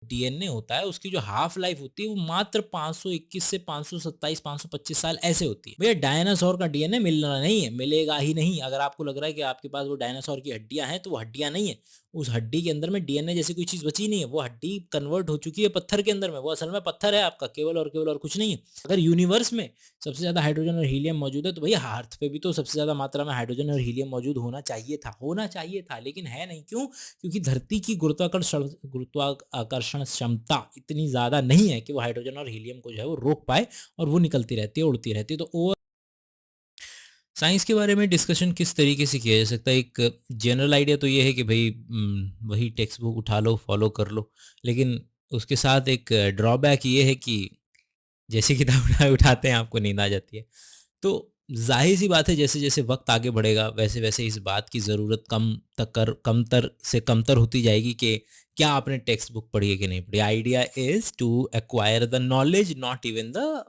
DNA होता है उसकी जो हाफ लाइफ होती है वो मात्र 521 से 527 525 साल ऐसे होती है। भैया डायनासोर का डीएनए मिलना नहीं है, मिलेगा ही नहीं। अगर आपको लग रहा है कि आपके पास वो डायनासोर की हड्डियां हैं तो वो हड्डियां नहीं है। उस हड्डी के अंदर में डीएनए जैसी कोई चीज बची नहीं है, वो हड्डी कन्वर्ट हो चुकी है पत्थर के अंदर में, वो असल में पत्थर है आपका, केवल और कुछ नहीं है। अगर यूनिवर्स में सबसे ज्यादा हाइड्रोजन और हीलियम मौजूद है तो भैया अर्थ पे भी तो सबसे ज्यादा मात्रा में हाइड्रोजन और हीलियम मौजूद होना चाहिए था, लेकिन है नहीं। क्यों? क्योंकि धरती की गुरुत्वाकर्षण क्षमता इतनी ज़्यादा नहीं है कि वो हाइड्रोजन और हीलियम को जो है वो रोक पाए, और वो निकलती रहती है, उड़ती रहती है। तो ओवर साइंस के बारे में डिस्कशन किस तरीके से किया जा सकता है? एक जनरल आइडिया तो ये है कि भाई वही टेक्स्ट बुक उठा लो, फॉलो कर लो। लेकिन उसके साथ एक ड्रॉबैक ये है कि जैसे किताब उठाते हैं आपको नींद आ जाती है। तो ज़ाहिर-सी बात है, जैसे-जैसे वक़्त आगे बढ़ेगा वैसे-वैसे इस बात की ज़रूरत कमतर से कमतर होती जाएगी कि क्या आपने टेक्स्ट बुक पढ़ी है कि नहीं पढ़ी। Idea is to acquire the knowledge not even the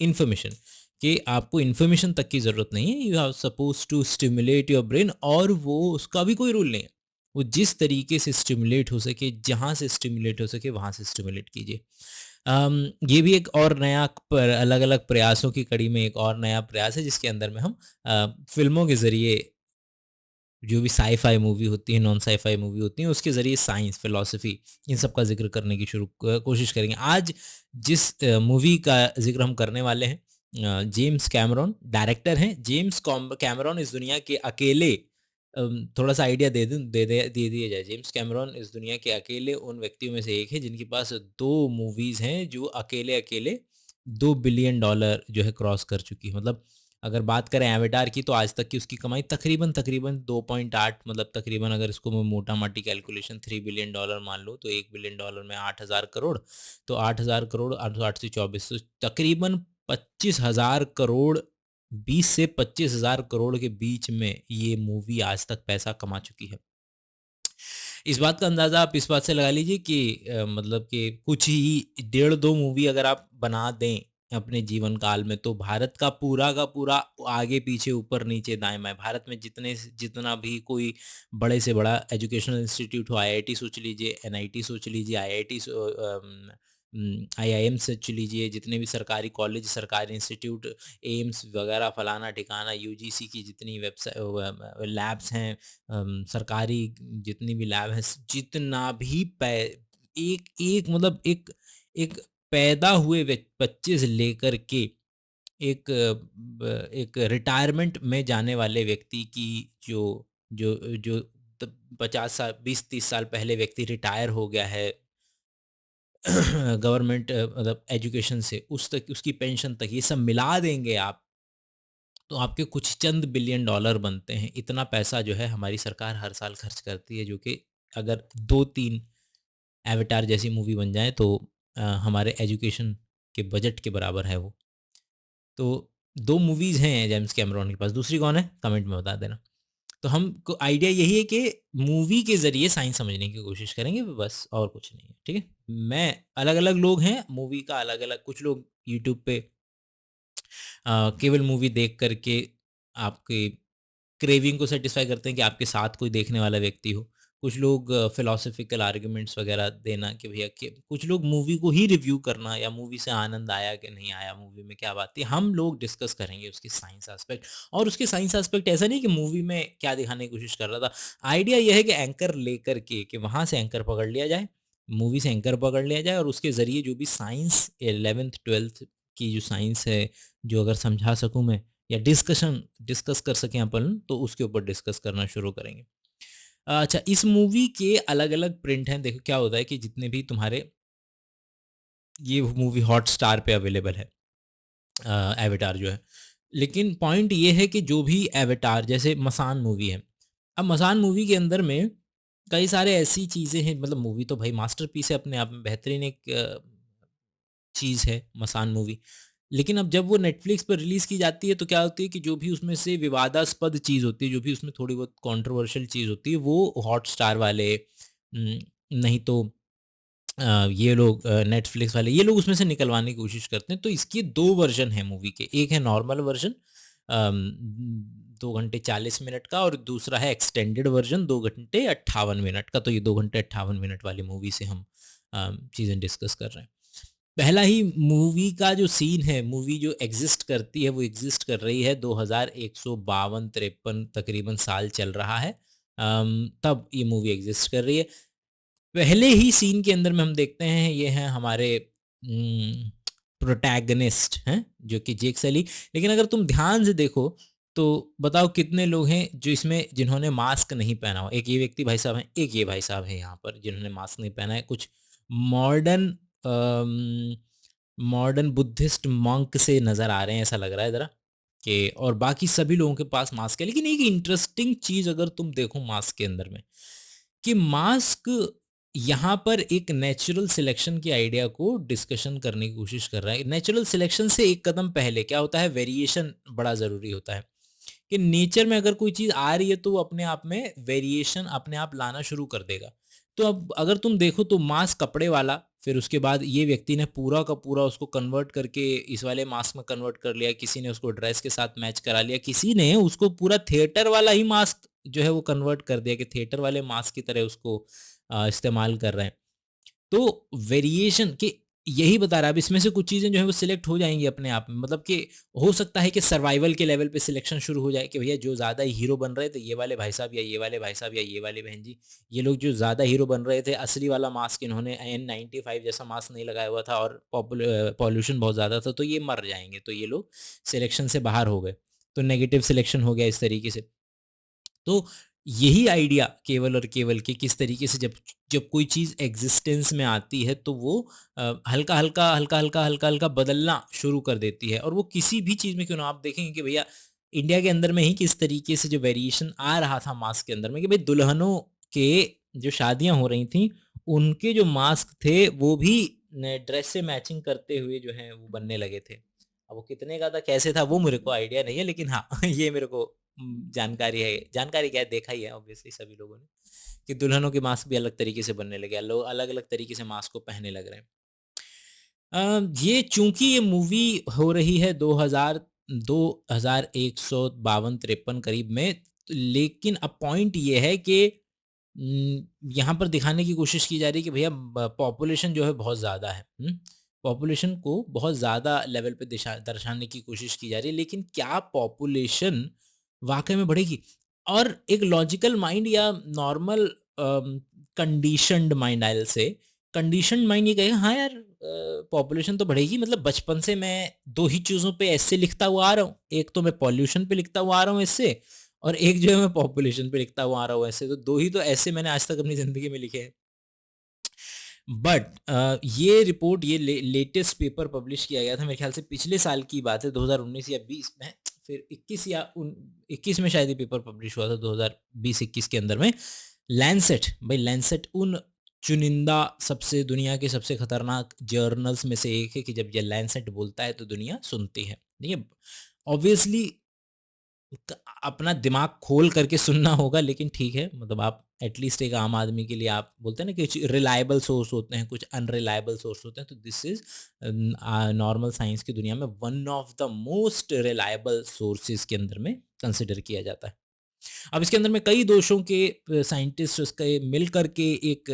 information, कि आपको इन्फॉर्मेशन तक की ज़रूरत नहीं है, you are suppose to stimulate your brain, और वो उसका भी कोई रूल नहीं है। वो जिस तरीके से स्टिमुलेट हो सके, जहाँ से स्टिमुलेट हो सके वहाँ से स्टिमुलेट कीजिए। ये भी एक और नया अलग अलग प्रयासों की कड़ी में एक और नया प्रयास है जिसके अंदर में हम फिल्मों के ज़रिए जो भी साई-फाई मूवी होती है, नॉन साई-फाई मूवी होती हैं, उसके ज़रिए साइंस, फ़िलॉसफ़ी इन सब का ज़िक्र करने की कोशिश करेंगे। आज जिस मूवी का ज़िक्र हम करने वाले हैं, जेम्स कैमरॉन डायरेक्टर हैं। जेम्स कैमरॉन इस दुनिया के अकेले थोड़ा-सा आइडिया दे दिया जाए। जेम्स कैमरॉन इस दुनिया के अकेले उन व्यक्तियों में से एक है जिनके पास 2 मूवीज़ हैं जो अकेले-अकेले $2 बिलियन जो है क्रॉस कर चुकी है। मतलब अगर बात करें एवाटार की तो आज तक की उसकी कमाई तकरीबन 2.8, मतलब तकरीबन अगर इसको मैं मोटा-माटी कैलकुलेशन $3 बिलियन मान लूँ तो $1 बिलियन में 8,000 करोड़, तो 8,000 करोड़ 8 से 24 तो तकरीबन 25,000 करोड़, 20 से 25,000 करोड़ के बीच में ये मूवी आज तक पैसा कमा चुकी है। इस बात का अंदाज़ा आप इस बात से लगा लीजिए कि मतलब कि कुछ ही डेढ़ 2 मूवी अगर आप बना दें अपने जीवन काल में, तो भारत का पूरा आगे-पीछे, ऊपर-नीचे, दाएँ-बाएँ, भारत में जितना भी कोई बड़े से बड़ा एजुकेशनल इंस्टीट्यूट हो, आईआईटी सोच लीजिए, एनआईटी सोच लीजिए, आईआईएम सोच लीजिए, जितने भी सरकारी कॉलेज, सरकारी इंस्टीट्यूट, एम्स वगैरह फलाना-ठिकाना, यूजीसी की जितनी लैब्स हैं, सरकारी जितनी भी लैब है, जितना भी एक एक मतलब एक पैदा हुए बच्चे से लेकर के एक रिटायरमेंट में जाने वाले व्यक्ति की जो जो जो 50 साल 20-30 साल पहले व्यक्ति रिटायर हो गया है गवर्नमेंट मतलब एजुकेशन से, उस तक उसकी पेंशन तक ये सब मिला देंगे आप, तो आपके कुछ चंद बिलियन डॉलर बनते हैं। इतना पैसा जो है हमारी सरकार हर साल खर्च करती है, जो कि अगर 2-3 एवाटार जैसी मूवी बन जाए तो हमारे एजुकेशन के बजट के बराबर है वो। तो 2 मूवीज़ हैं जेम्स कैमरॉन के पास, दूसरी कौन है? कमेंट में बता देना। तो हमको आइडिया यही है कि मूवी के ज़रिए साइंस समझने की कोशिश करेंगे बस, और कुछ नहीं है, ठीक है? मैं अलग-अलग लोग हैं, मूवी का अलग-अलग, कुछ लोग यूट्यूब पे केवल मूवी देख कर के आपके क्रेविंग को सैटिस्फाई करते हैं कि आपके साथ कोई देखने वाला व्यक्ति हो। कुछ लोग फिलॉसफिकल आर्गुमेंट्स वगैरह देना कि भैया कि कुछ लोग मूवी को ही रिव्यू करना, या मूवी से आनंद आया कि नहीं आया, मूवी में क्या बात थी। हम लोग डिस्कस करेंगे उसकी साइंस एस्पेक्ट, और उसके साइंस एस्पेक्ट ऐसा नहीं कि मूवी में क्या दिखाने की कोशिश कर रहा था। आइडिया ये है कि एंकर लेकर के कि वहाँ से एंकर पकड़ लिया जाए, मूवी से एंकर पकड़ लिया जाए, और उसके ज़रिए जो भी साइंस 11th-12th की जो साइंस है, जो अगर समझा सकूँ मैं, या डिस्कस कर सकें अपन, तो उसके ऊपर डिस्कस करना शुरू करेंगे। अच्छा, इस मूवी के अलग-अलग प्रिंट हैं। देखो क्या होता है कि जितने भी तुम्हारे ये मूवी हॉटस्टार पे अवेलेबल है, एवाटार जो है। लेकिन पॉइंट ये है कि जो भी एवाटार, जैसे मसान मूवी है। अब मसान मूवी के अंदर में कई सारे ऐसी चीज़ें हैं, मतलब मूवी तो भाई मास्टरपीस है अपने आप में, बेहतरीन एक चीज़ है मसान मूवी। लेकिन अब जब वो नेटफ्लिक्स पर रिलीज़ की जाती है तो क्या होती है कि जो भी उसमें से विवादास्पद चीज़ होती है, जो भी उसमें थोड़ी बहुत कंट्रोवर्शियल चीज़ होती है, वो हॉटस्टार वाले नहीं तो ये लोग नेटफ्लिक्स वाले, ये लोग उसमें से निकलवाने की कोशिश करते हैं। तो इसके 2 वर्ज़न हैं मूवी के। एक है नॉर्मल वर्ज़न, 2 घंटे 40 मिनट का, और दूसरा है एक्सटेंडेड वर्ज़न 2 घंटे 58 मिनट का। तो ये 2 घंटे 58 मिनट वाली मूवी से हम चीज़ें डिस्कस कर रहे हैं। पहला ही मूवी का जो सीन है, मूवी जो एग्ज़िस्ट करती है, वो एग्ज़िस्ट कर रही है 2152-53 तकरीबन साल चल रहा है। तब ये मूवी एग्ज़िस्ट कर रही है। पहले ही सीन के अंदर में हम देखते हैं, ये हैं हमारे प्रोटैगनिस्ट हैं, जो कि जेक सली। लेकिन अगर तुम ध्यान से देखो, तो बताओ कितने लोग हैं जो इसमें जिन्होंने मास्क नहीं पहना हो? एक ये व्यक्ति भाई साहब हैं, एक ये भाई साहब हैं यहाँ पर जिन्होंने मास्क नहीं पहना है। कुछ मॉडर्न अम, मॉडर्न बुद्धिस्ट मॉन्क से नज़र आ रहे हैं, ऐसा लग रहा है ज़रा कि, और बाकी सभी लोगों के पास मास्क है। लेकिन एक इंटरेस्टिंग चीज़ अगर तुम देखो मास्क के अंदर में, कि मास्क यहाँ पर एक नेचुरल सिलेक्शन के आइडिया को डिस्कशन करने की कोशिश कर रहा है। नेचुरल सिलेक्शन से एक कदम पहले क्या होता है, वेरिएशन बड़ा ज़रूरी होता है, कि नेचर में अगर कोई चीज़ आ रही है तो वो अपने आप में वेरिएशन अपने आप लाना शुरू कर देगा। तो अब अगर तुम देखो तो मास्क कपड़े वाला, फिर उसके बाद ये व्यक्ति ने पूरा का पूरा उसको कन्वर्ट करके इस वाले मास्क में कन्वर्ट कर लिया, किसी ने उसको ड्रेस के साथ मैच करा लिया, किसी ने उसको पूरा थिएटर वाला ही मास्क जो है वो कन्वर्ट कर दिया कि थिएटर वाले मास्क की तरह उसको इस्तेमाल कर रहे हैं। तो वेरिएशन के यही बता रहा है। अब इसमें से कुछ चीज़ें जो है वो सिलेक्ट हो जाएँगी अपने आप में, मतलब कि हो सकता है कि सर्वाइवल के लेवल पे सिलेक्शन शुरू हो जाए कि भैया जो ज़्यादा हीरो बन रहे थे, ये वाले भाई साहब या ये वाले भाई साहब या ये वाली बहन जी, ये लोग जो ज़्यादा हीरो बन रहे थे, असली वाला मास्क इन्होंने N95 जैसा मास्क नहीं लगाया हुआ था और पॉल्यूशन बहुत ज़्यादा था, तो ये मर जाएँगे, तो ये लोग सिलेक्शन से बाहर हो गए। तो नेगेटिव सिलेक्शन हो गया इस तरीके से। तो यही आइडिया केवल और केवल कि किस तरीके से जब जब कोई चीज़ एग्जिस्टेंस में आती है तो वो हल्का हल्का हल्का हल्का हल्का हल्का बदलना शुरू कर देती है, और वो किसी भी चीज़ में क्यों ना, आप देखेंगे कि भैया इंडिया के अंदर में ही किस तरीके से जो वेरिएशन आ रहा था मास्क के अंदर में, कि भाई दुल्हनों के जो शादियां हो रही थी, उनके जो मास्क थे वो भी ड्रेस से मैचिंग करते हुए जो है वो बनने लगे थे। अब वो कितने का था, कैसे था, वो मेरे को आइडिया नहीं है, लेकिन हाँ ये मेरे को जानकारी है। जानकारी क्या है, देखा ही है ऑब्वियसली सभी लोगों ने, कि दुल्हनों के मास्क भी अलग तरीके से बनने लगे, लोग अलग-अलग तरीके से मास्क को पहनने लग रहे हैं। ये चूँकि ये मूवी हो रही है 2152-53 करीब में, लेकिन अब पॉइंट ये है कि यहाँ पर दिखाने की कोशिश की जा रही है कि भैया पॉपुलेशन जो है बहुत ज़्यादा है। पॉपुलेशन को बहुत ज़्यादा लेवल पे दर्शाने की कोशिश की जा रही है, लेकिन क्या पॉपुलेशन वाक़ई में बढ़ेगी? और एक लॉजिकल माइंड या normal conditioned mind, I will say conditioned mind ये कहेगा हाँ यार, पॉपुलेशन तो बढ़ेगी, मतलब बचपन से मैं 2 ही चीज़ों पे ऐसे लिखता हुआ आ रहा हूँ। एक तो मैं पॉल्यूशन पे लिखता हुआ आ रहा हूँ ऐसे, और एक जो है मैं पॉपुलेशन पे लिखता हुआ आ रहा हूँ ऐसे, तो 2 ही तो ऐसे मैंने आज तक अपनी ज़िंदगी में लिखे हैं। बट ये रिपोर्ट, ये लेटेस्ट पेपर पब्लिश किया गया था, मेरे ख्याल से पिछले साल की बात है, 2019 या 20 में, फिर 21 या 21 में शायद ये पेपर पब्लिश हुआ था, 2020-21 के अंदर में। लैंसेट, भाई लैंसेट उन चुनिंदा सबसे, दुनिया के सबसे खतरनाक जर्नल्स में से एक है कि जब ये लैंसेट बोलता है तो दुनिया सुनती है। देखिए, ऑब्वियसली क अपना दिमाग खोल करके सुनना होगा, लेकिन ठीक है, मतलब आप एटलीस्ट एक आम आदमी के लिए, आप बोलते हैं ना कि कुछ रिलायबल सोर्स होते हैं, कुछ अनरिलायबल सोर्स होते हैं, तो दिस इज़ नॉर्मल साइंस की दुनिया में one of the most reliable sources के अंदर में कंसिडर किया जाता है। अब इसके अंदर में कई दोषों के साइंटिस्ट उसके मिल करके एक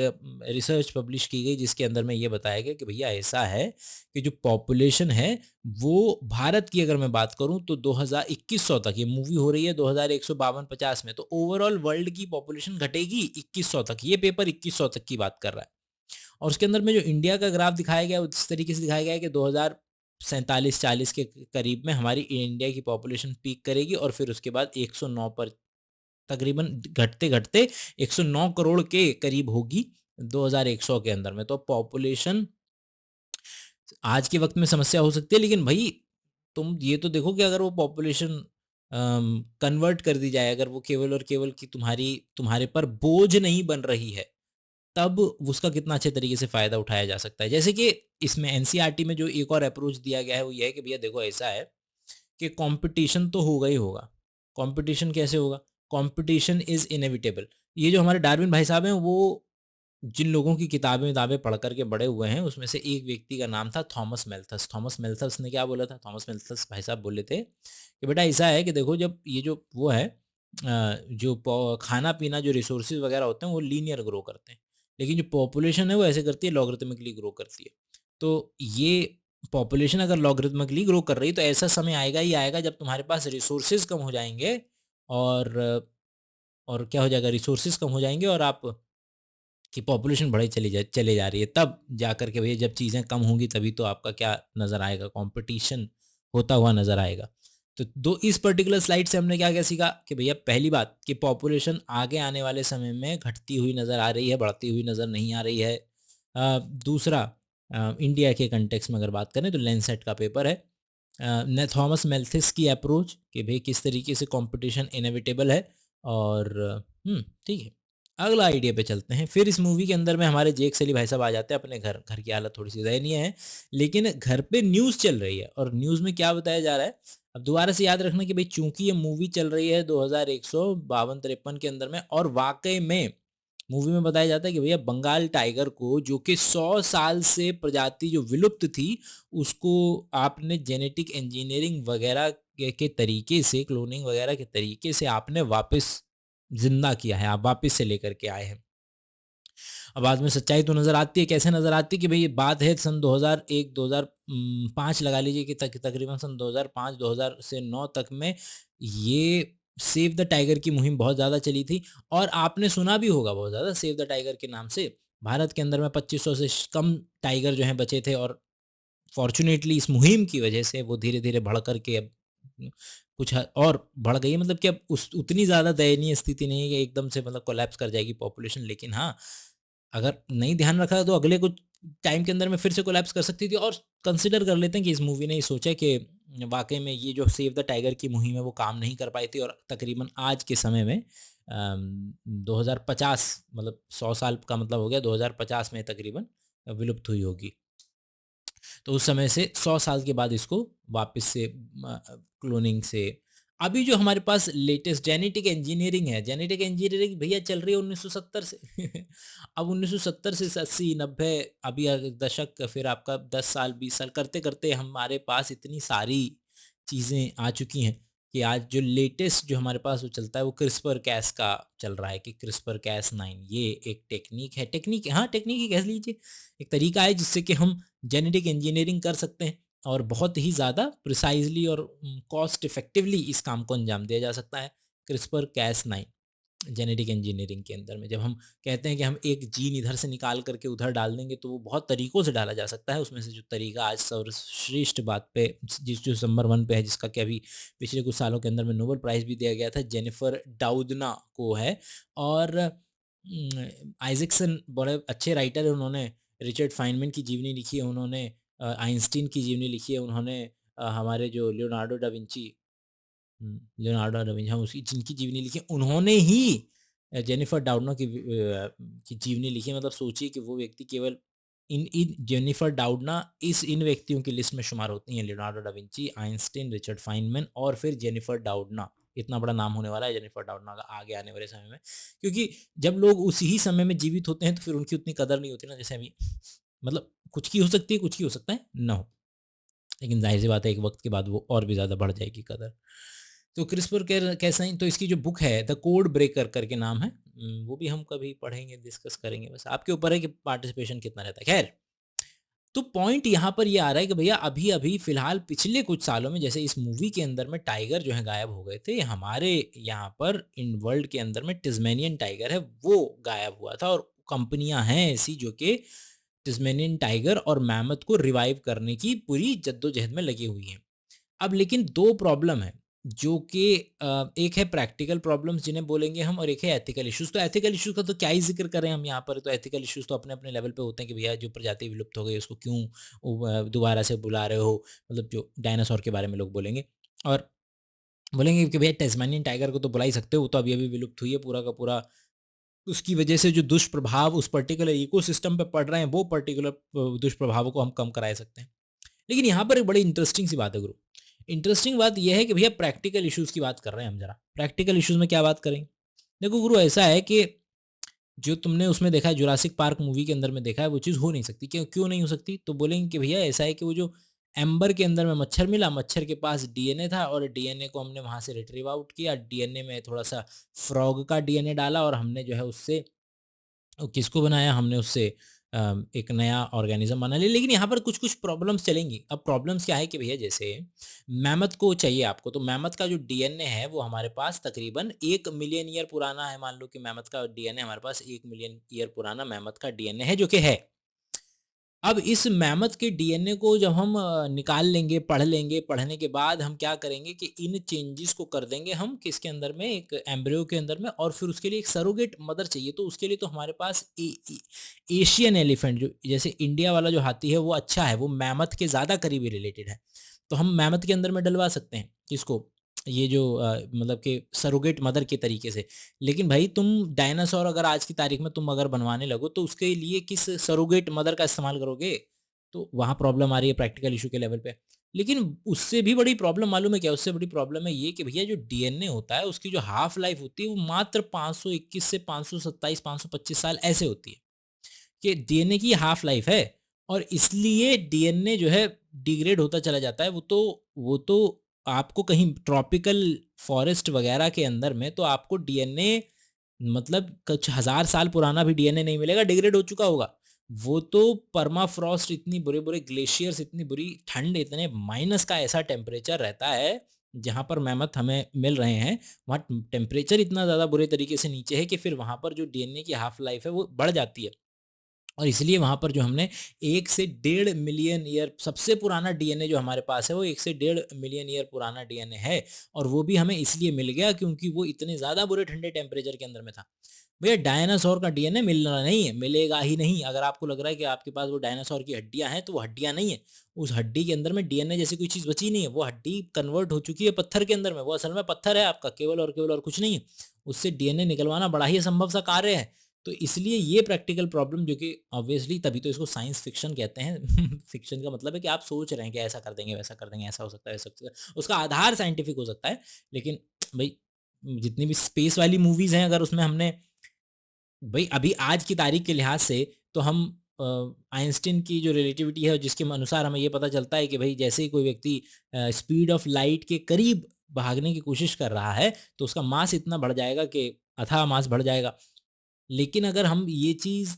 रिसर्च पब्लिश की गई, जिसके अंदर में ये बताया गया कि भैया ऐसा है कि जो पॉपुलेशन है वो भारत की अगर मैं बात करूं तो 2100 तक, ये मूवी हो रही है 2152-50 में, तो ओवरऑल वर्ल्ड की पॉपुलेशन घटेगी 2100 तक। ये पेपर 2100 तक की बात कर रहा है, और उसके अंदर में जो इंडिया का ग्राफ दिखाया गया है, उस तरीके से दिखाया गया है कि 2047-40 के करीब में हमारी इंडिया की पॉपुलेशन पीक करेगी, और फिर उसके बाद 109 पर तकरीबन घटते-घटते 109 करोड़ के करीब होगी 2100 के अंदर में। तो पॉपुलेशन आज के वक़्त में समस्या हो सकती है, लेकिन भई तुम ये तो देखो कि अगर वो पॉपुलेशन कन्वर्ट कर दी जाए, अगर वो केवल और केवल कि तुम्हारे पर बोझ नहीं बन रही है, तब उसका कितना अच्छे तरीके से फ़ायदा उठाया जा सकता है। जैसे कि इसमें एनसीईआरटी में जो एक और अप्रोच दिया गया है, वो ये है कि भैया देखो ऐसा है कि कंपटीशन तो होगा ही होगा। कंपटीशन कैसे होगा? Competition is inevitable. ये जो हमारे डार्विन भाई साहब हैं, वो जिन लोगों की किताबें-विताबें पढ़ कर के बड़े हुए हैं, उसमें से एक व्यक्ति का नाम था थॉमस मैल्थस। थॉमस मैल्थस ने क्या बोला था? थॉमस मैल्थस भाई साहब बोले थे कि बेटा ऐसा है कि देखो, जब ये जो वो है जो खाना-पीना, जो रिसोर्सेज़ वगैरह होते हैं, वो लीनियर ग्रो करते हैं। लेकिन जो पॉपुलेशन है वो ऐसे करती है, लॉगरिथमिकली ग्रो करती है। तो ये पॉपुलेशन अगर लॉगरिथमिकली ग्रो कर रही है तो ऐसा समय आएगा ही आएगा जब तुम्हारे पास रिसोर्सेज कम हो जाएंगे, और क्या हो जाएगा, रिसोर्सेज कम हो जाएंगे और आप कि पॉपुलेशन बढ़े चले जा रही है, तब जा कर के भैया जब चीज़ें कम होंगी तभी तो आपका क्या नज़र आएगा, कंपटीशन होता हुआ नज़र आएगा। तो दो इस पर्टिकुलर स्लाइड से हमने क्या-क्या सीखा कि भैया पहली बात कि पॉपुलेशन आगे आने वाले समय में घटती हुई नज़र आ रही है, बढ़ती हुई नज़र नहीं आ रही है। दूसरा, इंडिया के कॉन्टेक्स्ट में अगर बात करें तो लैंसेट का पेपर है, ने थॉमस मेल्थिस की अप्रोच कि भई किस तरीके से कंपटीशन इनेविटेबल है, और ठीक है। अगला आइडिया पे चलते हैं। फिर इस मूवी के अंदर में हमारे जेक सली भाई साहब आ जाते हैं अपने घर। घर की हालत थोड़ी-सी दयनीय है, लेकिन घर पे न्यूज़ चल रही है और न्यूज़ में क्या बताया जा रहा है, अब दोबारा से याद रखना कि भई चूँकि ये मूवी चल रही है 2152-53 के अंदर में, और वाक़ई में मूवी में बताया जाता है कि भैया बंगाल टाइगर को, जो कि 100 साल से प्रजाति जो विलुप्त थी, उसको आपने जेनेटिक इंजीनियरिंग वगैरह के तरीके से, क्लोनिंग वगैरह के तरीके से आपने वापस ज़िंदा किया है, आप वापस से लेकर के आए हैं। अब बाद में सच्चाई तो नज़र आती है, कैसे नज़र आती है कि भई ये बात है सन 2001 2005 लगा लीजिए कि तकरीबन सन 2005 2000 से 9 तक में ये सेव द टाइगर की मुहिम बहुत ज़्यादा चली थी, और आपने सुना भी होगा बहुत ज़्यादा सेव द टाइगर के नाम से। भारत के अंदर में 2500 से कम टाइगर जो हैं बचे थे, और फॉर्च्यूनेटली इस मुहिम की वजह से वो धीरे-धीरे बढ़ कर के अब कुछ और बढ़ गई है, मतलब कि अब उस उतनी ज़्यादा दयनीय स्थिति नहीं है कि एकदम से मतलब कोलैप्स कर जाएगी पॉपुलेशन। लेकिन हाँ, अगर नहीं ध्यान रखा तो अगले कुछ टाइम के अंदर में फिर से कोलैप्स कर सकती थी। और कंसीडर कर लेते हैं कि इस मूवी ने ये सोचा कि वाक़ई में ये जो सेव द टाइगर की मुहिम है वो काम नहीं कर पाई थी, और तकरीबन आज के समय में 2050, मतलब 100 साल का मतलब हो गया 2050 में तकरीबन विलुप्त हुई होगी। तो उस समय से 100 साल के बाद इसको वापस से क्लोनिंग से, अभी जो हमारे पास लेटेस्ट जेनेटिक इंजीनियरिंग है, जेनेटिक इंजीनियरिंग भैया चल रही है 1970 से। अब 1970 से 80 90, अभी दशक, फिर आपका 10 साल 20 साल करते करते हमारे पास इतनी सारी चीज़ें आ चुकी हैं कि आज जो लेटेस्ट जो हमारे पास वो चलता है वो क्रिस्पर कैस का चल रहा है, कि क्रिस्पर कैस 9 ये एक टेक्निक है, टेक्निक, हाँ टेक्निक ही कह लीजिए, एक तरीका है जिससे कि हम जेनेटिक इंजीनियरिंग कर सकते हैं, और बहुत ही ज़्यादा प्रिसाइज़ली और कॉस्ट इफ़ेक्टिवली इस काम को अंजाम दिया जा सकता है। क्रिस्पर कैस 9 जेनेटिक इंजीनियरिंग के अंदर में जब हम कहते हैं कि हम एक जीन इधर से निकाल करके उधर डाल देंगे, तो वो बहुत तरीकों से डाला जा सकता है। उसमें से जो तरीका आज सर्वश्रेष्ठ बात पे, जिस जो नंबर 1 पे है, जिसका कि अभी पिछले कुछ सालों के अंदर में नोबेल प्राइज़ भी दिया गया था, जेनिफर डाउदना को है। और आइज़ैक्सन बड़े अच्छे राइटर हैं, उन्होंने रिचर्ड फाइनमैन की जीवनी लिखी है, उन्होंने आइंस्टीन की जीवनी लिखी है, उन्होंने हमारे जो Leonardo da Vinci, Leonardo da Vinci, हाँ, उसकी जिनकी जीवनी लिखी है, उन्होंने ही जेनिफर डाउडना की जीवनी लिखी है। मतलब सोचिए कि वो व्यक्ति केवल इन इन जेनिफर डाउडना इन व्यक्तियों की लिस्ट में शुमार होती हैं, Leonardo da Vinci, Einstein, Richard Feynman और फिर जेनिफर डाउडना। इतना बड़ा नाम होने वाला है जेनिफर डाउडना का आगे आने वाले समय में, क्योंकि जब लोग उसी ही समय में जीवित होते हैं तो फिर उनकी उतनी कदर नहीं होती ना, जैसे अभी मतलब कुछ की हो सकती है, कुछ की हो सकता है ना हो। लेकिन ज़ाहिर-सी बात है एक वक़्त के बाद वो और भी ज़्यादा बढ़ जाएगी कदर। तो क्रिस्पर कैसाइन, तो इसकी जो बुक है द कोड ब्रेकर करके नाम है, वो भी हम कभी पढ़ेंगे, डिस्कस करेंगे, बस आपके ऊपर है कि पार्टिसिपेशन कितना रहता है। ख़ैर, तो पॉइंट यहाँ पर ये आ रहा है कि भैया अभी-अभी फ़िलहाल पिछले कुछ सालों में जैसे इस मूवी के अंदर में टाइगर जो है गायब हो गए थे, हमारे यहाँ पर इन वर्ल्ड के अंदर में टिज़्मेनियन टाइगर है वो गायब हुआ था, और कंपनियाँ हैं ऐसी जो कि टिज़्मेनियन टाइगर और मैमथ को रिवाइव करने की पूरी जद्दोजहद में लगी हुई हैं। अब लेकिन 2 प्रॉब्लम है, जो कि एक है प्रैक्टिकल प्रॉब्लम्स जिन्हें बोलेंगे हम, और एक है एथिकल इश्यूज़। तो एथिकल इश्यूज़ का तो क्या ही ज़िक्र करें हम यहाँ पर, तो एथिकल इश्यूज़ तो अपने-अपने लेवल पे होते हैं कि भैया जो प्रजाति विलुप्त हो गई उसको क्यों दोबारा से बुला रहे हो? मतलब जो डायनासोर के बारे में लोग बोलेंगे, और बोलेंगे कि भैया टैस्मेनियन टाइगर को तो बुला ही सकते हो, वो तो अभी-अभी विलुप्त हुई है पूरा का पूरा। उसकी वजह से जो दुष्प्रभाव उस पर्टिकुलर इकोसिस्टम पे पड़ रहे हैं, वो पर्टिकुलर दुष्प्रभावों को हम कम करा सकते हैं। लेकिन यहाँ पर एक बड़ी इंटरेस्टिंग सी बात है गुरु। इंटरेस्टिंग बात ये है कि भैया प्रैक्टिकल इश्यूज़ की बात कर रहे हैं हम ज़रा। प्रैक्टिकल इश्यूज़ में क्या बात करेंगे? देखो गुरु, ऐसा है कि जो तुमने उसमें देखा है जुरासिक पार्क मूवी के अंदर में देखा है, वो चीज़ हो नहीं सकती। क्यों क्यों नहीं हो सकती? तो बोलेंगे कि भैया ऐसा है कि वो जो एम्बर के अंदर में मच्छर मिला, मच्छर के पास डीएनए था, और डीएनए को हमने वहाँ से रिट्रीव आउट किया। डीएनए में थोड़ा-सा फ्रॉग का डीएनए डाला और हमने जो है उससे किसको बनाया हमने उससे एक नया ऑर्गेनिज्म बना लिया। लेकिन यहाँ पर कुछ-कुछ प्रॉब्लम्स चलेंगी। अब प्रॉब्लम्स क्या है कि भैया जैसे मैमथ को चाहिए आपको, तो मैमथ का जो डीएनए है वो हमारे पास तकरीबन 1 मिलियन ईयर पुराना है। मान लो कि मैमथ का डीएनए हमारे पास 1 मिलियन ईयर पुराना मैमथ का डीएनए है, जो कि है। अब इस मैमथ के डीएनए को जब हम निकाल लेंगे, पढ़ लेंगे, पढ़ने के बाद हम क्या करेंगे कि इन चेंजेस को कर देंगे हम किसके अंदर में, एक एम्ब्रियो के अंदर में, और फिर उसके लिए एक सरोगेट मदर चाहिए। तो उसके लिए तो हमारे पास एशियन एलिफेंट, जो जैसे इंडिया वाला जो हाथी है वो अच्छा है, वो मैमथ के ज़्यादा करीबी रिलेटेड है। तो हम मैमथ के अंदर में डलवा सकते हैं किसको, ये जो मतलब कि सरोगेट मदर के तरीके से। लेकिन भाई तुम डायनासोर अगर आज की तारीख में तुम अगर बनवाने लगो तो उसके लिए किस सरोगेट मदर का इस्तेमाल करोगे? तो वहाँ प्रॉब्लम आ रही है प्रैक्टिकल इश्यू के लेवल पे। लेकिन उससे भी बड़ी प्रॉब्लम मालूम है क्या? उससे बड़ी प्रॉब्लम है ये कि भैया जो डीएनए होता है उसकी जो हाफ लाइफ होती है वो मात्र 521 से 527 525 साल ऐसे होती है, कि डीएनए की हाफ लाइफ है। और इसलिए डीएनए जो है डिग्रेड होता चला जाता है। वो तो आपको कहीं ट्रॉपिकल फॉरेस्ट वगैरह के अंदर में तो आपको डीएनए मतलब कुछ हज़ार साल पुराना भी डीएनए नहीं मिलेगा, डिग्रेड हो चुका होगा। वो तो परमाफ्रॉस्ट, इतनी बुरे-बुरे ग्लेशियर्स, इतनी बुरी ठंड, इतने माइनस का ऐसा टेम्परेचर रहता है, जहाँ पर मैमथ हमें मिल रहे हैं, वहाँ टेम्परेचर इतना ज़्यादा बुरे तरीके से नीचे है कि फिर वहाँ पर जो डीएनए की हाफ लाइफ है वो बढ़ जाती है। और इसलिए वहाँ पर जो हमने 1 से डेढ़ मिलियन ईयर, सबसे पुराना डीएनए जो हमारे पास है वो 1 से डेढ़ मिलियन ईयर पुराना डीएनए है। और वो भी हमें इसलिए मिल गया क्योंकि वो इतने ज़्यादा बुरे ठंडे टेम्परेचर के अंदर में था। भैया डायनासोर का डीएनए मिलना नहीं है, मिलेगा ही नहीं। अगर आपको लग रहा है कि आपके पास वो डायनासोर की हड्डियाँ हैं, तो वो हड्डियाँ नहीं है। उस हड्डी के अंदर में डीएनए जैसी कोई चीज़ बची नहीं है। वो हड्डी कन्वर्ट हो चुकी है पत्थर के अंदर में। वो असल में पत्थर है आपका, केवल और कुछ नहीं है। उससे डीएनए निकलवाना बड़ा ही असंभव सा कार्य है। तो इसलिए ये प्रैक्टिकल प्रॉब्लम, जो कि ऑब्वियसली तभी तो इसको साइंस फिक्शन कहते हैं। फिक्शन का मतलब है कि आप सोच रहे हैं कि ऐसा कर देंगे, वैसा कर देंगे, ऐसा हो सकता है, वैसा हो सकता है। उसका आधार साइंटिफिक हो सकता है। लेकिन भई जितनी भी स्पेस वाली मूवीज़ हैं, अगर उसमें हमने भई अभी आज की तारीख के लिहाज से तो हम आइंस्टीन की जो रिलेटिविटी है जिसके अनुसार हमें ये पता चलता है कि भई जैसे ही कोई व्यक्ति स्पीड ऑफ लाइट के करीब भागने की कोशिश कर रहा है, तो उसका मास इतना बढ़ जाएगा कि अथाह मास बढ़ जाएगा। लेकिन अगर हम ये चीज़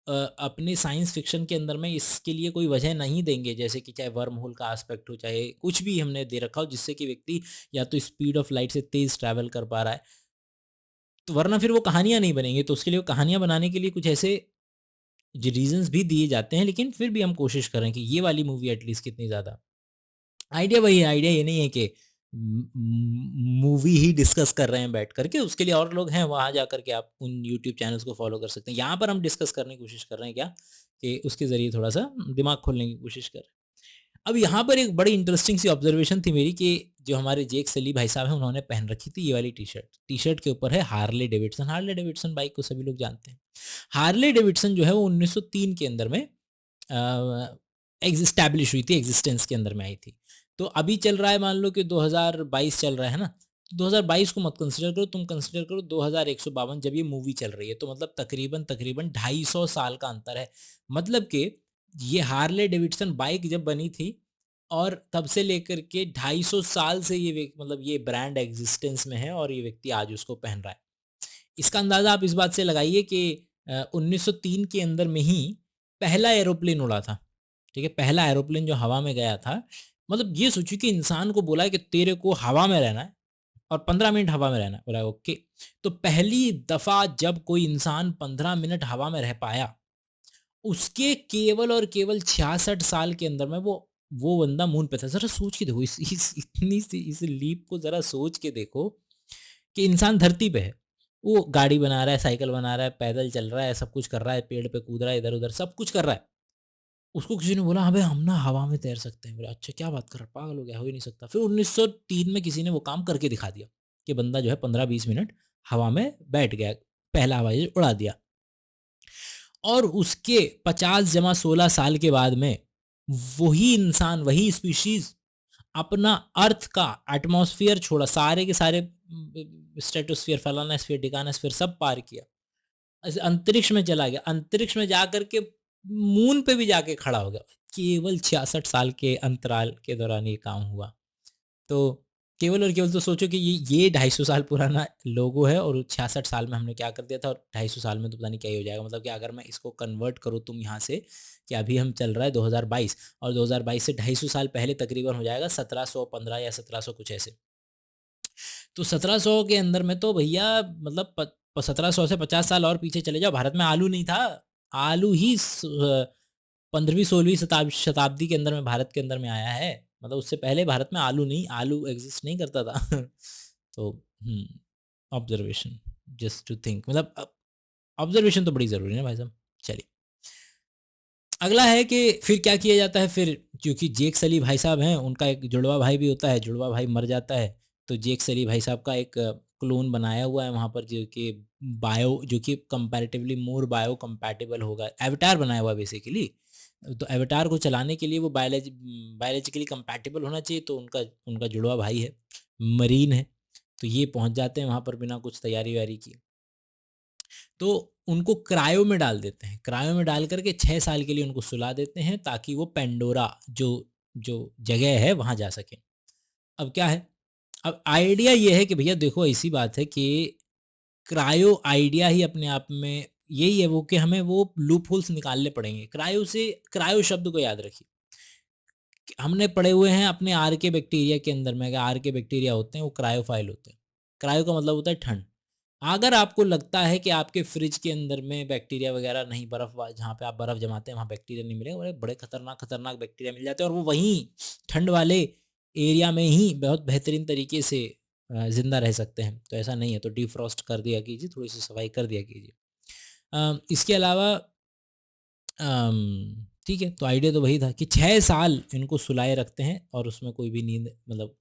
अपने साइंस फ़िक्शन के अंदर में इसके लिए कोई वजह नहीं देंगे, जैसे कि चाहे वर्म होल का एस्पेक्ट हो, चाहे कुछ भी हमने दे रखा हो जिससे कि व्यक्ति या तो स्पीड ऑफ लाइट से तेज़ ट्रैवल कर पा रहा है, तो वरना फिर वो कहानियाँ नहीं बनेंगी। तो उसके लिए वो कहानियाँ बनाने के लिए कुछ ऐसे जो रीज़न्स भी दिए जाते हैं, लेकिन फिर भी हम कोशिश करें कि ये वाली मूवी एटलीस्ट कितनी ज़्यादा आइडिया वही है, आइडिया ये नहीं है कि मूवी ही डिस्कस कर रहे हैं बैठ कर के, उसके लिए और लोग हैं, वहाँ जा कर के आप उन यूट्यूब चैनल्स को फ़ॉलो कर सकते हैं। यहाँ पर हम डिस्कस करने की कोशिश कर रहे हैं क्या, कि उसके ज़रिए थोड़ा-सा दिमाग खोलने की कोशिश कर रहे हैं। अब यहाँ पर एक बड़ी इंटरेस्टिंग सी ऑब्जर्वेशन थी मेरी कि जो हमारे जेक सली भाई साहब हैं, उन्होंने पहन रखी थी ये वाली टी-शर्ट। टी-शर्ट के ऊपर है Harley Davidson. Harley Davidson bike को सभी लोग जानते हैं। हार्ले डेविडसन जो है वो 1903 के अंदर में एस्टैब्लिश हुई थी, एग्जिस्टेंस के अंदर में आई थी। तो अभी चल रहा है, मान लो कि 2022 चल रहा है ना, 2022 को मत कंसीडर करो, तुम कंसीडर करो 2152 जब ये मूवी चल रही है, तो मतलब तकरीबन तकरीबन 250 साल का अंतर है। मतलब कि ये हार्ले डेविडसन बाइक जब बनी थी और तब से लेकर के 250 साल से मतलब ये ब्रांड एग्जिस्टेंस में है और ये व्यक्ति आज उसको पहन रहा है। इसका अंदाज़ा आप इस बात से लगाइए कि 1903 के अंदर में ही पहला एरोप्लेन उड़ा था। ठीक है? पहला एरोप्लेन जो हवा में गया था, मतलब ये सोचिए कि इंसान को बोला है कि तेरे को हवा में रहना है और 15 मिनट हवा में रहना है। बोला ओके। तो पहली दफ़ा जब कोई इंसान 15 मिनट हवा में रह पाया, उसके केवल और केवल 66 साल के अंदर में वो बंदा मून पे था। ज़रा सोच के देखो, इस इतनी सी इस लीप को ज़रा सोच के देखो कि इंसान धरती पे है। वो गाड़ी बना रहा है, साइकिल बना रहा है, पैदल चल रहा है, सब कुछ कर रहा है, पेड़ पे कूद रहा है, इधर-उधर सब कुछ कर रहा है। उसको किसी ने बोला, "अबे हम ना हवा में तैर सकते हैं।" बोला, "अच्छा क्या बात कर रहा है? पागल हो गया, हो ही नहीं सकता।" फिर 1903 में किसी ने वो काम करके दिखा दिया कि बंदा जो है 15-20 मिनट हवा में बैठ गया, पहला हवाई जहाज उड़ा दिया। और उसके 50 जमा 16 साल के बाद में वही इंसान, वही स्पीशीज़ अपना अर्थ का एटमॉस्फेयर छोड़ा, सारे के सारे स्ट्रेटोस्फेयर, फलाना स्फीयर, ढिकाना स्फीयर सब पार किया। ऐसे अंतरिक्ष में चला गया। अंतरिक्ष में जाकर के मून पे भी जाके खड़ा हो गया। केवल 66 साल के अंतराल के दौरान ये काम हुआ। तो केवल और केवल तो सोचो कि ये 250 साल पुराना लोगो है और 66 साल में हमने क्या कर दिया था, और 250 साल में तो पता नहीं क्या ही हो जाएगा। मतलब कि अगर मैं इसको कन्वर्ट करूँ तुम यहाँ से, कि अभी हम चल रहा है 2022, और 2022 से 250 साल पहले तकरीबन हो जाएगा 1715 या 1700 कुछ ऐसे। तो 1700 के अंदर में तो भैया मतलब 1700 से 50 साल और पीछे चले जाओ, भारत में आलू नहीं था। आलू ही 15वीं 16वीं शताब्दी के अंदर में भारत के अंदर में आया है। मतलब उससे पहले भारत में आलू एग्जिस्ट नहीं करता था। तो ऑब्जर्वेशन, जस्ट टू थिंक, मतलब ऑब्जर्वेशन तो बड़ी ज़रूरी है भाई साहब। चलिए, अगला है कि फिर क्या किया जाता है फिर, क्योंकि जेक सली भाई साहब हैं, उनका एक जुड़वा भाई भी होता है, जुड़वा भाई मर जाता है, तो जेक सली भाई साहब का एक क्लोन बनाया हुआ है वहाँ पर, जो कि कंपैरेटिवली मोर बायो कंपैटिबल होगा, एवटार बनाया हुआ बेसिकली। तो एवटार को चलाने के लिए वो बायोलॉजिकली कंपैटिबल होना चाहिए, तो उनका उनका जुड़वा भाई है, मरीन है। तो ये पहुँच जाते हैं वहाँ पर बिना कुछ तैयारी व्यारी की। तो उनको क्रायो में डाल देते हैं, क्रायो में डाल करके 6 साल के लिए उनको सुला देते हैं, ताकि वो पेंडोरा जो जो जगह है वहाँ जा सकें। अब क्या है, अब आइडिया ये है कि भैया देखो ऐसी बात है कि क्रायो आइडिया ही अपने आप में यही है वो, कि हमें वो लूप होल्स निकालने पड़ेंगे। क्रायो शब्द को याद रखिए, कि हमने पढ़े हुए हैं अपने आर के बैक्टीरिया के अंदर में, अगर आर के बैक्टीरिया होते हैं वो क्रायोफाइल होते हैं। क्रायो का मतलब होता है ठंड। अगर आपको लगता है कि आपके फ्रिज के अंदर में बैक्टीरिया वगैरह नहीं, जहाँ पे आप बर्फ़ जमाते हैं वहाँ बैक्टीरिया नहीं मिलेगा, बड़े बड़े खतरनाक खतरनाक बैक्टीरिया मिल जाते हैं, और वो वहीं ठंड वाले एरिया में ही बहुत बेहतरीन तरीके से ज़िंदा रह सकते हैं। तो ऐसा नहीं है, तो डिफ्रॉस्ट कर दिया कीजिए, थोड़ी सी सफाई कर दिया कीजिए। इसके अलावा ठीक है, तो आइडिया तो वही था कि 6 साल इनको सुलाए रखते हैं, और उसमें कोई भी नींद, मतलब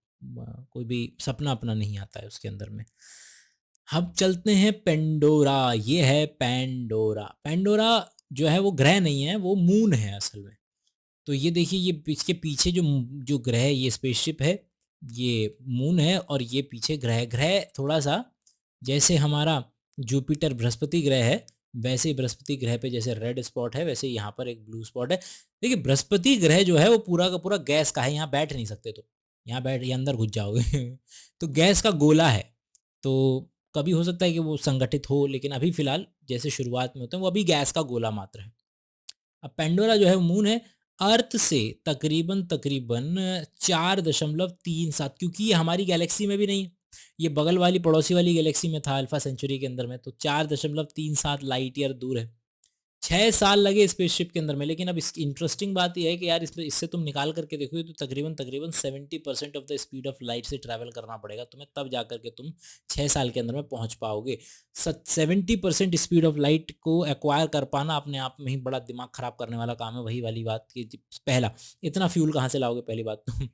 कोई भी सपना अपना नहीं आता है उसके अंदर में। हम चलते हैं पेंडोरा, ये है पेंडोरा। पेंडोरा जो है वो ग्रह नहीं है, वो मून है असल में। तो ये देखिए, ये इसके पीछे जो ग्रह है, ये स्पेसशिप है, ये मून है, और ये पीछे ग्रह थोड़ा सा जैसे हमारा जुपिटर बृहस्पति ग्रह है, वैसे ही बृहस्पति ग्रह पे जैसे रेड स्पॉट है, वैसे यहाँ पर एक ब्लू स्पॉट है। देखिए बृहस्पति ग्रह जो है वो पूरा का पूरा गैस का है, यहाँ बैठ नहीं सकते, तो यहाँ बैठ ये अंदर घुस जाओगे। तो गैस का गोला है, तो कभी हो सकता है कि वो संगठित हो, लेकिन अभी फिलहाल जैसे शुरुआत में होते हैं वो अभी गैस का गोला मात्र है। अब पेंडोरा जो है मून है, अर्थ से तकरीबन तकरीबन 4.37, क्योंकि ये हमारी गैलेक्सी में भी नहीं है, ये बगल वाली पड़ोसी वाली गैलेक्सी में था, अल्फा सेंचुरी के अंदर में, तो 4.37 लाइट ईयर दूर है। 6 साल लगे स्पेसशिप के अंदर में, लेकिन अब इसकी इंटरेस्टिंग बात यह है कि यार इससे तुम निकाल करके देखो तो तकरीबन तकरीबन 70% of the speed of light से ट्रैवल करना पड़ेगा तुम्हें, तब जा करके तुम 6 साल के अंदर में पहुंच पाओगे। 70% स्पीड ऑफ लाइट को एक्वायर कर पाना अपने आप में ही बड़ा दिमाग खराब करने वाला काम है। वही वाली बात की, पहला, इतना फ्यूल कहाँ से लाओगे, पहली बात तो।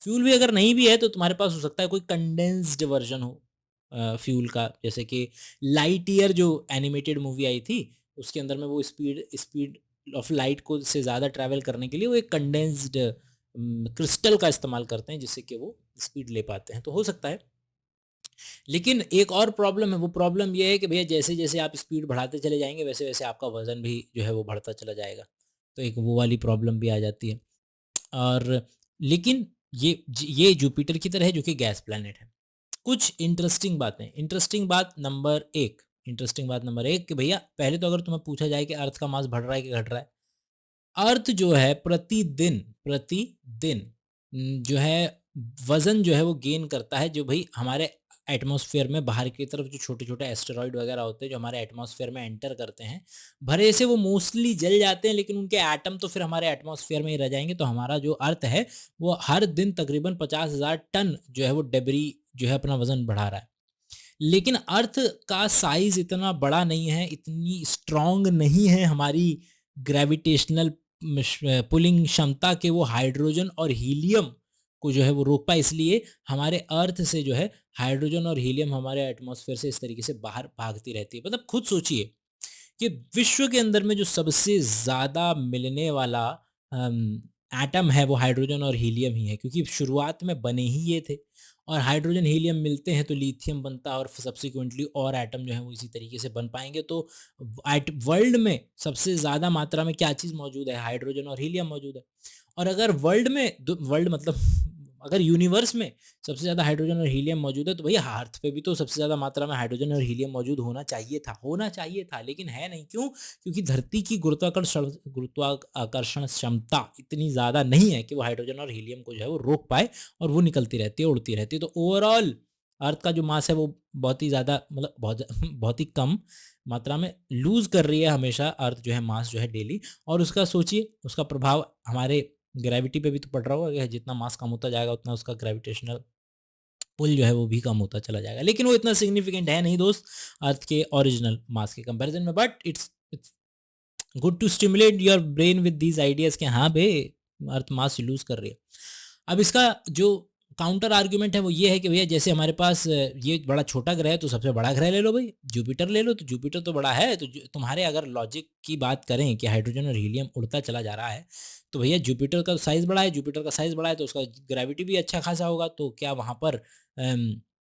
फ्यूल भी अगर नहीं भी है तो तुम्हारे पास हो सकता है कोई कंडेंस्ड वर्जन हो फ्यूल का, जैसे कि लाइट ईयर जो एनिमेटेड मूवी आई थी, उसके अंदर में वो स्पीड स्पीड ऑफ लाइट को से ज़्यादा ट्रैवल करने के लिए वो एक कंडेंस्ड क्रिस्टल का इस्तेमाल करते हैं, जिससे कि वो स्पीड ले पाते हैं, तो हो सकता है। लेकिन एक और प्रॉब्लम है, वो प्रॉब्लम ये है कि भैया जैसे जैसे आप स्पीड बढ़ाते चले जाएंगे, वैसे वैसे आपका वजन भी जो है वो बढ़ता चला जाएगा, तो एक वो वाली प्रॉब्लम भी आ जाती है। और लेकिन ये जुपिटर की तरह है, जो कि गैस प्लैनेट है। कुछ इंटरेस्टिंग बातें, इंटरेस्टिंग बात नंबर एक, कि भैया पहले तो अगर तुम्हें पूछा जाए कि अर्थ का मास बढ़ रहा है कि घट रहा है, अर्थ जो है प्रतिदिन प्रतिदिन जो है वजन जो है वो गेन करता है, जो भाई हमारे एटमॉस्फेयर में बाहर की तरफ जो छोटे छोटे एस्टेरॉइड वगैरह होते हैं जो हमारे एटमॉस्फेयर में एंटर करते हैं, भरे से वो मोस्टली जल जाते हैं, लेकिन उनके एटम तो फिर हमारे एटमॉस्फेयर में ही रह जाएंगे। तो हमारा जो अर्थ है वो हर दिन तकरीबन 50,000 टन जो है वो डेबरी जो है अपना वजन बढ़ा रहा है। लेकिन अर्थ का साइज इतना बड़ा नहीं है, इतनी स्ट्रांग नहीं है हमारी ग्रेविटेशनल पुलिंग क्षमता के वो हाइड्रोजन और हीलियम को जो है वो रोक पाए, इसलिए हमारे अर्थ से जो है हाइड्रोजन और हीलियम हमारे एटमॉस्फेयर से इस तरीके से बाहर भागती रहती है। मतलब खुद सोचिए कि विश्व के अंदर में जो सबसे ज़्यादा मिलने वाला एटम है वो हाइड्रोजन और हीलियम ही है, क्योंकि शुरुआत में बने ही ये थे, और हाइड्रोजन हीलियम मिलते हैं तो लिथियम बनता है, और सब्सिक्वेंटली और एटम जो है वो इसी तरीके से बन पाएंगे। तो वर्ल्ड में सबसे ज़्यादा मात्रा में क्या चीज़ मौजूद है, हाइड्रोजन और हीलियम मौजूद है। और अगर वर्ल्ड में वर्ल्ड मतलब अगर यूनिवर्स में सबसे ज़्यादा हाइड्रोजन और हीलियम मौजूद है तो भैया अर्थ पे भी तो सबसे ज़्यादा मात्रा में हाइड्रोजन और हीलियम मौजूद होना चाहिए था, लेकिन है नहीं। क्यों? क्योंकि धरती की गुरुत्वाकर्षण क्षमता इतनी ज़्यादा नहीं है कि वो हाइड्रोजन और हीलियम को जो है वो रोक पाए, और वो निकलती रहती है, उड़ती रहती है। तो ओवरऑल अर्थ का जो मास है वो बहुत ही ज़्यादा, मतलब बहुत ही कम मात्रा में लूज़ कर रही है हमेशा अर्थ जो है, मास जो है डेली। और उसका सोचिए, उसका प्रभाव हमारे ग्रेविटी पे भी तो पड़ रहा होगा कि जितना मास कम होता जाएगा उतना उसका ग्रेविटेशनल पुल जो है वो भी कम होता चला जाएगा। लेकिन वो इतना सिग्निफिकेंट है नहीं दोस्त अर्थ के ओरिजिनल मास के कंपैरिजन में, but it's good to stimulate your brain with these ideas कि हाँ बे, अर्थ मास लूज कर रही है। अब इसका जो काउंटर आर्ग्यूमेंट है वो ये है कि भैया जैसे हमारे पास ये बड़ा छोटा ग्रह है तो सबसे बड़ा ग्रह ले लो भाई, जुपिटर ले लो, तो जुपिटर तो बड़ा है। तो तुम्हारे अगर लॉजिक की बात करें कि हाइड्रोजन और हीलियम उड़ता चला जा रहा है, तो भैया जुपिटर का साइज बड़ा है, जुपिटर का साइज बड़ा है तो उसका ग्रेविटी भी अच्छा खासा होगा, तो क्या वहाँ पर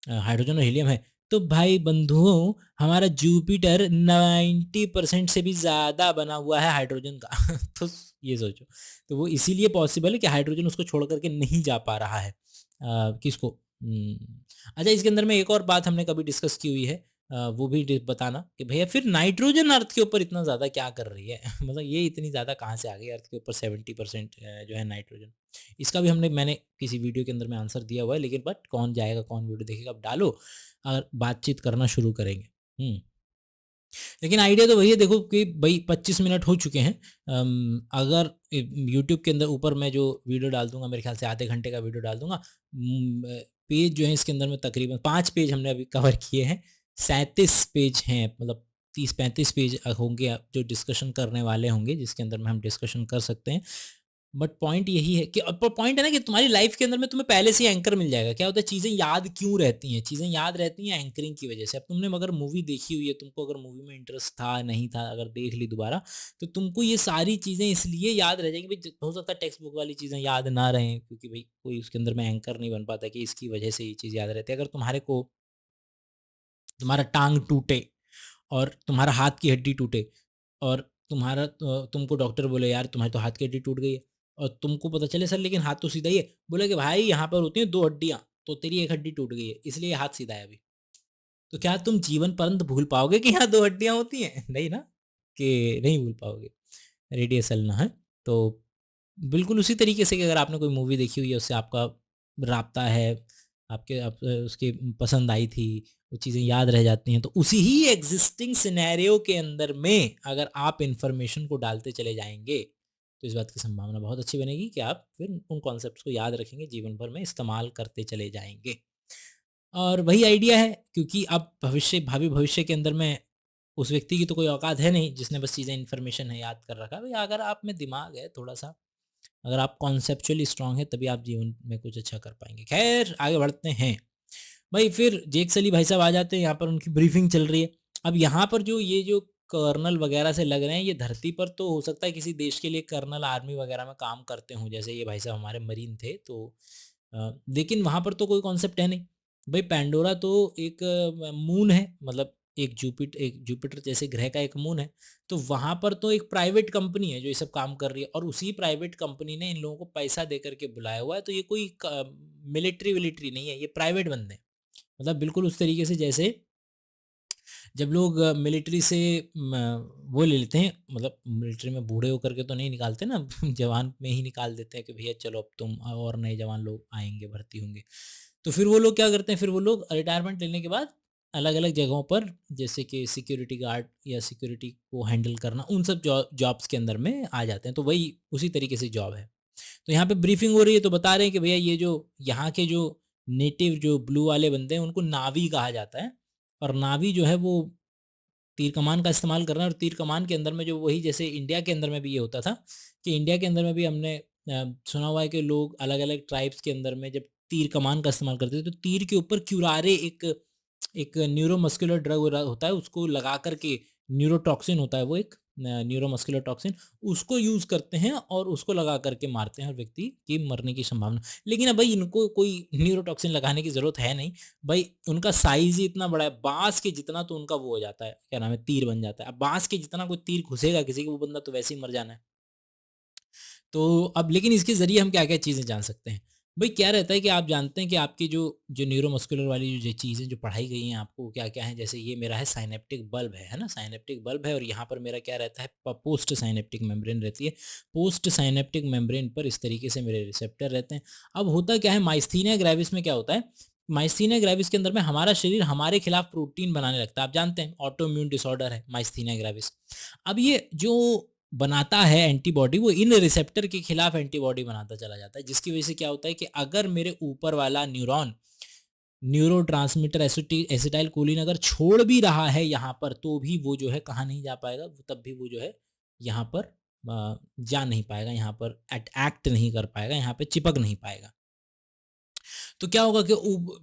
हाइड्रोजन और हीलियम है? तो भाई बंधुओं, हमारा जुपिटर 90% से भी ज़्यादा बना हुआ है हाइड्रोजन का तो ये सोचो, तो वो इसीलिए पॉसिबल है कि हाइड्रोजन उसको छोड़ करके नहीं जा पा रहा है। किसको? अच्छा, इसके अंदर में एक और बात हमने कभी डिस्कस की हुई है, वो भी बताना कि भैया फिर नाइट्रोजन अर्थ के ऊपर इतना ज़्यादा क्या कर रही है मतलब ये इतनी ज़्यादा कहाँ से आ गई अर्थ के ऊपर 70% जो है नाइट्रोजन। इसका भी मैंने किसी वीडियो के अंदर में आंसर दिया हुआ है, लेकिन बट कौन जाएगा, कौन वीडियो देखेगा? अब डालो, अगर बातचीत करना शुरू करेंगे। लेकिन आइडिया तो वही है, देखो कि भाई 25 मिनट हो चुके हैं। अगर यूट्यूब के अंदर ऊपर मैं जो वीडियो डाल दूंगा, मेरे ख्याल से आधे घंटे का वीडियो डाल दूंगा। पेज जो है इसके अंदर में तकरीबन 5 पेज हमने अभी कवर किए हैं, 37 पेज हैं, मतलब 30-35 पेज होंगे जो डिस्कशन करने वाले होंगे, जिसके अंदर में हम डिस्कशन कर सकते हैं। बट पॉइंट यही है कि पॉइंट है ना कि तुम्हारी लाइफ के अंदर में तुम्हें पहले से ही एंकर मिल जाएगा। क्या होता है, चीज़ें याद क्यों रहती हैं? चीज़ें याद रहती हैं एंकरिंग की वजह से। अब तुमने अगर मूवी देखी हुई है, तुमको अगर मूवी में इंटरेस्ट था नहीं था, अगर देख ली दोबारा, तो तुमको ये सारी चीज़ें इसलिए याद रह जाएंगी। भाई हो सकता है टेक्स्ट बुक वाली चीज़ें याद ना रहें, क्योंकि भाई कोई उसके अंदर में एंकर नहीं बन पाता कि इसकी वजह से ये चीज़ याद रहती है। अगर तुम्हारे को तुम्हारा टांग टूटे और तुम्हारा हाथ की हड्डी टूटे, और तुमको डॉक्टर बोले यार तुम्हारी तो हाथ की हड्डी टूट गई है, और तुमको पता चले सर लेकिन हाथ तो सीधा ही है, बोले कि भाई यहाँ पर होती हैं 2 हड्डियाँ, तो तेरी एक हड्डी टूट गई है इसलिए हाथ सीधा है अभी। तो क्या तुम जीवन पर्यंत भूल पाओगे कि यहाँ 2 हड्डियाँ होती हैं? नहीं ना, कि नहीं भूल पाओगे। रेडियसल ना है। तो बिल्कुल उसी तरीके से कि अगर आपने कोई मूवी देखी हुई है, उससे आपका राब्ता है, उसकी पसंद आई थी, वो चीज़ें याद रह जाती हैं, तो उसी ही एग्जिस्टिंग सिनेरियो के अंदर में अगर आप इन्फॉर्मेशन को डालते चले जाएंगे, तो इस बात की संभावना बहुत अच्छी बनेगी कि आप फिर उन कॉन्सेप्ट्स को याद रखेंगे, जीवन भर में इस्तेमाल करते चले जाएंगे। और वही आइडिया है, क्योंकि अब भावी भविष्य के अंदर में उस व्यक्ति की तो कोई औकात है नहीं जिसने बस चीज़ें इन्फॉर्मेशन है याद कर रखा है। भाई अगर आप में दिमाग है थोड़ा सा, अगर आप कॉन्सेप्चुअली स्ट्रांग है, तभी आप जीवन में कुछ अच्छा कर पाएंगे। खैर आगे बढ़ते हैं। भाई फिर जेक सली भाई साहब आ जाते हैं, यहाँ पर उनकी ब्रीफिंग चल रही है। अब यहाँ पर जो कर्नल वगैरह से लग रहे हैं, ये धरती पर तो हो सकता है किसी देश के लिए कर्नल आर्मी वगैरह में काम करते हों, जैसे ये भाई साहब हमारे मरीन थे, तो लेकिन वहाँ पर तो कोई कॉन्सेप्ट है नहीं। भाई पैंडोरा तो एक मून है, मतलब एक जुपिटर जैसे ग्रह का एक मून है। तो वहाँ पर तो एक प्राइवेट कंपनी है जो ये सब काम कर रही है, और उसी प्राइवेट कंपनी ने इन लोगों को पैसा दे करके बुलाया हुआ है। तो ये कोई मिलिट्री विलिट्री नहीं है, ये प्राइवेट बंदे हैं। मतलब बिल्कुल उस तरीके से जैसे जब लोग मिलिट्री से वो ले लेते हैं, मतलब मिलिट्री में बूढ़े होकर के तो नहीं निकालते ना जवान में ही निकाल देते हैं कि भैया चलो अब तुम और नए जवान लोग आएंगे, भर्ती होंगे। तो फिर वो लोग क्या करते हैं, फिर वो लोग रिटायरमेंट लेने के बाद अलग अलग जगहों पर, जैसे कि सिक्योरिटी गार्ड या सिक्योरिटी को हैंडल करना, उन सब जॉब्स के अंदर में आ जाते हैं। तो वही उसी तरीके से जॉब है। तो यहाँ पे ब्रीफिंग हो रही है, तो बता रहे हैं कि भैया ये जो यहाँ के जो नेटिव जो ब्लू वाले बंदे हैं उनको नावी कहा जाता है। और नावी जो है वो तीर कमान का इस्तेमाल कर रहे हैं, और तीर कमान के अंदर में जो वही जैसे इंडिया के अंदर में भी ये होता था कि इंडिया के अंदर में भी हमने सुना हुआ है कि लोग अलग अलग ट्राइब्स के अंदर में जब तीर कमान का इस्तेमाल करते थे, तो तीर के ऊपर क्यूरारे एक एक न्यूरोमस्कुलर ड्रग होता है, उसको लगा करके, न्यूरोटॉक्सिन होता है वो एक न्यूरोमस्कुलर टॉक्सिन, उसको यूज करते हैं और उसको लगा करके मारते हैं, और व्यक्ति की मरने की संभावना। लेकिन अब भाई इनको कोई न्यूरोटॉक्सिन लगाने की जरूरत है नहीं। भाई उनका साइज ही इतना बड़ा है, बांस के जितना तो उनका वो हो जाता है, क्या नाम है, तीर बन जाता है। अब बांस के जितना कोई तीर घुसेगा किसी को, वो बंदा तो वैसे ही मर जाना है। तो अब लेकिन इसके ज़रिए हम क्या-क्या चीज़ें जान सकते हैं। भाई क्या रहता है कि आप जानते हैं कि आपकी जो जो न्यूरोमस्कुलर वाली जो चीज़ें जो पढ़ाई गई हैं आपको क्या-क्या हैं, जैसे ये मेरा है साइनेप्टिक बल्ब है ना? साइनेप्टिक बल्ब है और यहाँ पर मेरा क्या रहता है प पोस्ट साइनेप्टिक मेम्ब्रेन रहती है। पोस्ट साइनेप्टिक मेम्ब्रेन पर इस तरीके से मेरे रिसेप्टर रहते हैं। अब होता क्या है माइस्थीनिया ग्रेविस में क्या होता है, माइस्थीनिया ग्रेविस के अंदर में हमारा शरीर हमारे खिलाफ प्रोटीन बनाने लगता है। आप जानते हैं ऑटो इम्यून डिसऑर्डर है माइस्थीनिया ग्रेविस। अब ये जो बनाता है एंटीबॉडी, वो इन रिसेप्टर के खिलाफ एंटीबॉडी बनाता चला जाता है, जिसकी वजह से क्या होता है कि अगर मेरे ऊपर वाला न्यूरॉन न्यूरोट्रांसमीटर एसिटाइल कोलिन अगर छोड़ भी रहा है यहाँ पर, तो भी वो जो है कहाँ नहीं जा पाएगा, तब भी वो जो है यहाँ पर जा नहीं पाएगा, यहाँ पर एक्ट नहीं कर पाएगा, यहाँ पे चिपक नहीं पाएगा। तो क्या होगा कि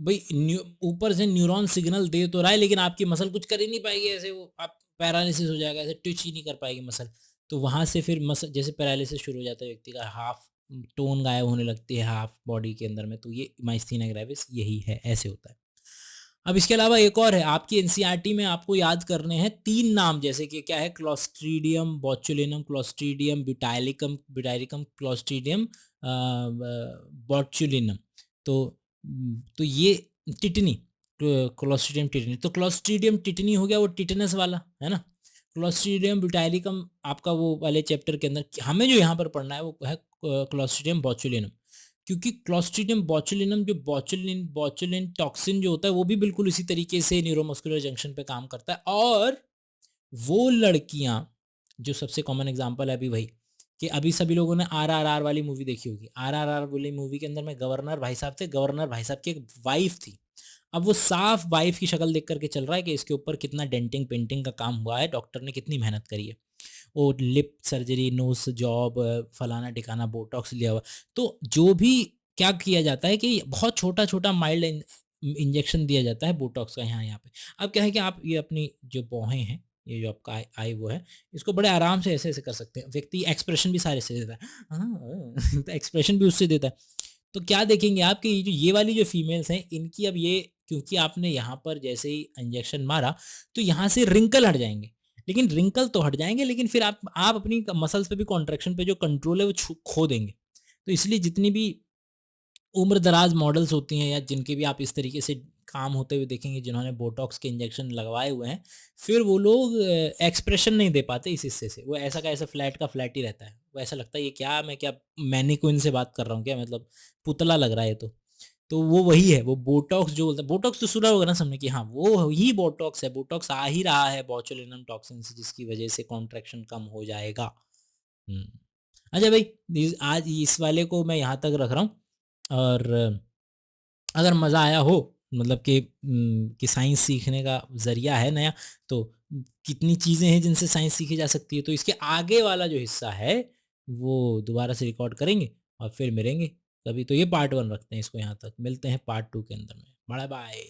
भाई ऊपर से न्यूरॉन सिग्नल दे तो रहा है, लेकिन आपकी मसल कुछ कर ही नहीं पाएगी, ऐसे वो आप पैरालिसिस हो जाएगा, ऐसे ट्विच ही नहीं कर पाएगी मसल। तो वहां से फिर मसल जैसे पैरालिसिस शुरू हो जाता है व्यक्ति का, हाफ टोन गायब होने लगती है हाफ बॉडी के अंदर में, तो ये माइस्थीनिया ग्रेविस यही है, ऐसे होता है। अब इसके अलावा एक और है आपकी एनसीईआरटी में, आपको याद करने हैं 3 नाम, जैसे कि क्या है Clostridium botulinum, Clostridium butylicum butylicum, Clostridium botulinum. तो तो ये टिटनी, क्लोस्ट्रीडियम टिटनी, तो क्लोस्ट्रीडियम टिटनी हो गया वो टिटनस वाला, है ना? क्लोस्ट्रीडियम ब्यूटाइलिकम आपका वो वाले चैप्टर के अंदर हमें जो यहाँ पर पढ़ना है वो है क्लोस्ट्रीडियम बोचुलिनम। क्योंकि क्लोस्ट्रीडियम बोचुलिनम जो बोचुलिन बोचुलिन टॉक्सिन जो होता है वो भी बिल्कुल इसी तरीके से न्यूरोमस्कुलर जंक्शन पे काम करता है। और वो लड़कियां, जो सबसे कॉमन एग्जांपल है अभी वही, कि अभी सभी लोगों ने आरआरआर वाली मूवी देखी होगी। आरआरआर वाली मूवी के अंदर में गवर्नर भाई साहब थे, गवर्नर भाई साहब की एक वाइफ थी। अब वो साफ वाइफ की शक्ल देख करके चल रहा है कि इसके ऊपर कितना डेंटिंग पेंटिंग का काम हुआ है, डॉक्टर ने कितनी मेहनत करी है, वो लिप सर्जरी, नोज जॉब, फलाना टिकाना, बोटॉक्स लिया हुआ। तो जो भी क्या किया जाता है कि बहुत छोटा छोटा माइल्ड इंजेक्शन दिया जाता है बोटॉक्स का यहाँ पे। अब क्या है कि आप ये अपनी जो भौहें हैं, ये जो आपका आई आई वो है, इसको बड़े आराम से ऐसे ऐसे कर सकते हैं। व्यक्ति एक्सप्रेशन भी सारे से देता है, तो एक्सप्रेशन भी उससे देता है। तो क्या देखेंगे आप कि ये वाली जो फीमेल्स हैं इनकी, अब ये क्योंकि आपने यहाँ पर जैसे ही इंजेक्शन मारा तो यहाँ से रिंकल हट जाएंगे, लेकिन रिंकल तो हट जाएंगे, लेकिन फिर आप अपनी मसल्स पे भी कॉन्ट्रैक्शन पे जो कंट्रोल है वो खो देंगे। तो इसलिए जितनी भी उम्र दराज मॉडल्स होती हैं या जिनके भी आप इस तरीके से काम होते हुए देखेंगे, जिन्होंने बोटॉक्स के इंजेक्शन लगवाए हुए हैं, फिर वो लोग एक्सप्रेशन नहीं दे पाते इस हिस्से से, वो ऐसा का ऐसा फ्लैट का फ्लैट ही रहता है। वो ऐसा लगता है ये क्या, मैं क्या मैनिक्विन से बात कर रहा हूँ क्या, मतलब पुतला लग रहा है ये तो वो वही है, वो बोटॉक्स जो बोलते हैं, बोटॉक्स तो सुना होगा ना सबने कि हाँ वो ही बोटॉक्स है, बोटॉक्स आ ही रहा है बोचुलिनम टॉक्सिन से, जिसकी वजह से कॉन्ट्रैक्शन कम हो जाएगा। हम्म। अच्छा भाई, आज इस वाले को मैं यहाँ तक रख रहा हूँ। और अगर मज़ा आया हो, मतलब कि साइंस सीखने का ज़रिया है नया, तो कितनी चीज़ें हैं जिनसे साइंस सीखी जा सकती है, तो इसके आगे वाला जो हिस्सा है वो दोबारा से रिकॉर्ड करेंगे और फिर मिलेंगे कभी। तो ये पार्ट 1 रखते हैं, इसको यहाँ तक, मिलते हैं पार्ट 2 के अंदर में। Bye bye.